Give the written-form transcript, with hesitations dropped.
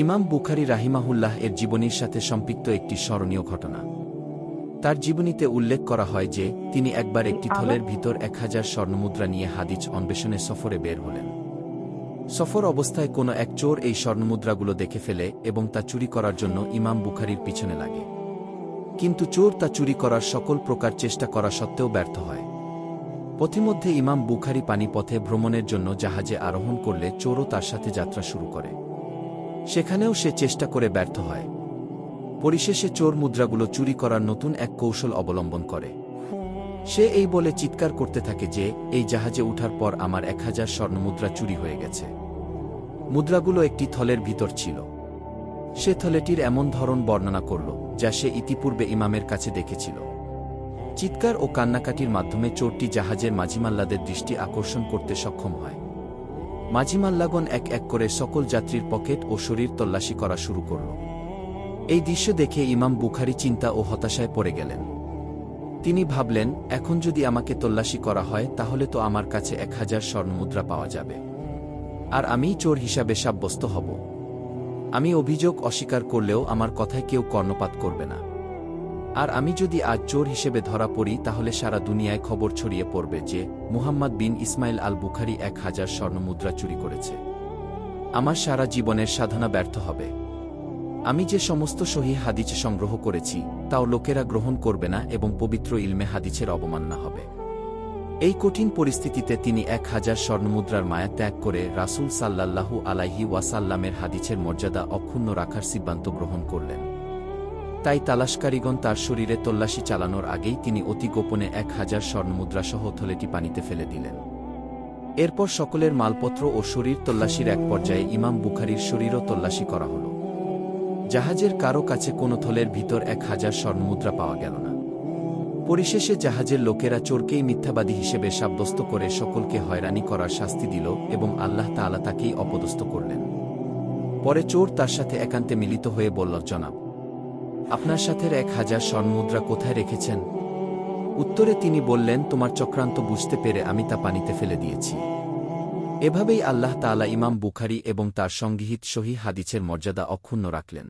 ইমাম বুখারী রাহিমাহুল্লাহ এর জীবনীর সাথে সম্পৃক্ত একটি স্মরণীয় ঘটনা। তার জীবনীতে উল্লেখ করা হয় যে তিনি একবার একটি থলের ভিতর 1000 স্বর্ণমুদ্রা নিয়ে হাদিস অন্বেষণে সফরে বের হলেন। সফর অবস্থায় কোনো এক চোর এই স্বর্ণমুদ্রাগুলো দেখে ফেলে এবং তা চুরি করার জন্য ইমাম বুখারীর পিছনে লাগে। কিন্তু চোর তা চুরি করার সকল প্রকার চেষ্টা করা সত্ত্বেও ব্যর্থ হয়। পথিমধ্যে ইমাম বুখারী পানিপথে ভ্রমণের জন্য জাহাজে আরোহণ করলে চোরও তার সাথে যাত্রা শুরু করে। সেখানেও সে চেষ্টা করে ব্যর্থ হয়। পরিশেষে চোর মুদ্রাগুলো চুরি করার নতুন এক কৌশল অবলম্বন করে। সে এই বলে চিৎকার করতে থাকে যে এই জাহাজে উঠার পর আমার 1000 স্বর্ণমুদ্রা চুরি হয়ে গেছে। মুদ্রাগুলো একটি থলের ভিতর ছিল। সে থলেটির এমন ধরন বর্ণনা করল যা সে ইতিপূর্বে ইমামের কাছে দেখেছিল। চিৎকার ও কান্নাকাটির মাধ্যমে চোরটি জাহাজের মাঝিমাল্লাদের দৃষ্টি আকর্ষণ করতে সক্ষম হয়। মাঝিমাল্লাগণ এক এক করে সকল যাত্রীর পকেট ও শরীর তল্লাশি করা শুরু করল। এই দৃশ্য দেখে ইমাম বুখারী চিন্তা ও হতাশায় পড়ে গেলেন। তিনি ভাবলেন, এখন যদি আমাকে তল্লাশি করা হয় তাহলে তো আমার কাছে 1000 স্বর্ণমুদ্রা পাওয়া যাবে, আর আমিই চোর হিসাবে সাব্যস্ত হব। আমি অভিযোগ অস্বীকার করলেও আমার কথায় কেউ কর্ণপাত করবে না। আর আমি যদি আজ চোর হিসেবে ধরা পড়ি তাহলে সারা দুনিয়ায় খবর ছড়িয়ে পড়বে যে মুহাম্মদ বিন ইসমাইল আল বুখারী 1000 স্বর্ণমুদ্রা চুরি করেছে। আমার সারা জীবনের সাধনা ব্যর্থ হবে। আমি যে সমস্ত সহিহ হাদিস সংগ্রহ করেছি তাও লোকেরা গ্রহণ করবে না এবং পবিত্র ইলমে হাদিসের অবমাননা হবে। এই কঠিন পরিস্থিতিতে তিনি 1000 স্বর্ণমুদ্রার মায়া ত্যাগ করে রাসূল সাল্লাল্লাহু আলাইহি ওয়াসাল্লামের হাদিসের মর্যাদা অক্ষুণ্ণ রাখার সিদ্ধান্ত গ্রহণ করলেন। তাই তালাশকারীগণ তার শরীরে তল্লাশি চালানোর আগেই তিনি অতি গোপনে 1000 স্বর্ণমুদ্রাসহ থলেটি পানিতে ফেলে দিলেন। এরপর সকলের মালপত্র ও শরীর তল্লাশির এক পর্যায়ে ইমাম বুখারীর শরীরও তল্লাশি করা হল। জাহাজের কারো কাছে কোনো থলের ভিতর 1000 স্বর্ণমুদ্রা পাওয়া গেল না। পরিশেষে জাহাজের লোকেরা চোরকেই মিথ্যাবাদী হিসেবে সাব্যস্ত করে সকলকে হয়রানি করার শাস্তি দিল এবং আল্লাহ তাআলা তাকেই অপদস্থ করলেন। পরে চোর তার সাথে একান্তে মিলিত হয়ে বলল, জনাব, আপনার সাথে 1000 স্বর্ণমুদ্রা কোথায় রেখেছেন? উত্তরে তিনি বললেন, তোমার চক্রান্ত বুঝতে পেরে আমি তা পানিতে ফেলে দিয়েছি। এভাবেই আল্লাহ তাআলা ইমাম বুখারী এবং তার সংগৃহীত সহিহ হাদিসের মর্যাদা অক্ষুণ্ণ রাখলেন।